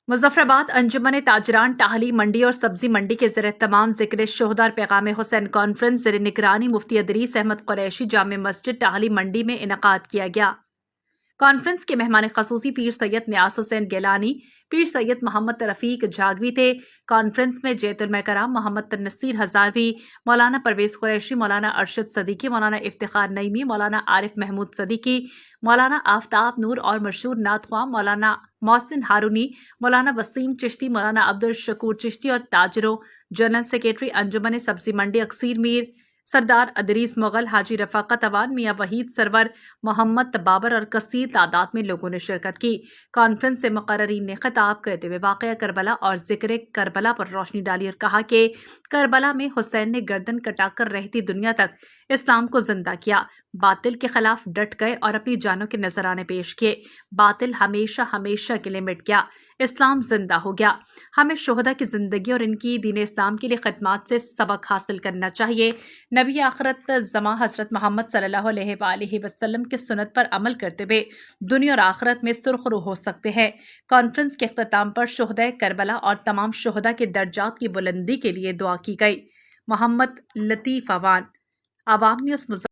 मुजफ्फराबाद अंजुमन ताजरान टाहली मंडी और सब्जी मंडी के ज़रिए तमाम ज़िक्र शोहदा पैगाम हुसैन कॉन्फ्रेंस ज़रिए निगरानी मुफ्ती अदरीस अहमद कुरैशी जामे मस्जिद टाहली मंडी में इनकाद किया गया। कॉन्फ्रेंस के मेहमान खसूसी पीर सैयद न्यास हुसैन गिलानी, पीर सैयद मोहम्मद रफ़ीक जागवी थे। कॉन्फ्रेंस में जैतुल कराम मोहम्मद नसीर हज़ारवी, मौलाना परवेज़ कुरैशी, मौलाना अरशद सदीकी, मौलाना इफ्तिखार नईमी, मौलाना आरिफ महमूद सदीकी, मौलाना आफ्ताब नूर और मशहूर नाथख्वां मौलाना मोहसिन हारूनी, मौलाना वसीम चिश्ती, मौलाना अब्दुल शकूर चिश्ती और ताजरों, जनरल सेक्रेटरी अंजुमन सब्जी मंडी अक्सीर मीर, सरदार अदरीस मुगल, हाजी रफ़ाकत अवान, मियाँ वहीद सरवर, मोहम्मद बाबर और कसीर तादाद में लोगों ने शिरकत की। कॉन्फ्रेंस से मुक़र्ररीन ने खिताब करते हुए वाक़या करबला और ज़िक्र करबला पर रोशनी डाली और कहा कि करबला में हुसैन ने गर्दन कटाकर रहती दुनिया तक इस्लाम को जिंदा किया, बातिल के खिलाफ डट गए और अपनी जानों के नजराने पेश किए। बातिल हमेशा हमेशा के लिए मिट गया, इस्लाम जिंदा हो गया। हमें शोहदा की जिंदगी और इनकी दीन इस्लाम के लिए खिदमत से सबक हासिल करना चाहिए। नबी आखिरत ज़मा हज़रत मोहम्मद सल्लल्लाहु अलैहि वसल्लम की सुन्नत पर अमल करते हुए दुनिया और आखिरत में सुरखरू हो सकते हैं। कॉन्फ्रेंस के अख्ताम पर शोहदा करबला और तमाम शोहदा के दर्जात की बुलंदी के लिए दुआ की गई। मोहम्मद लतीफ़ अवान, आवाम न्यूज़।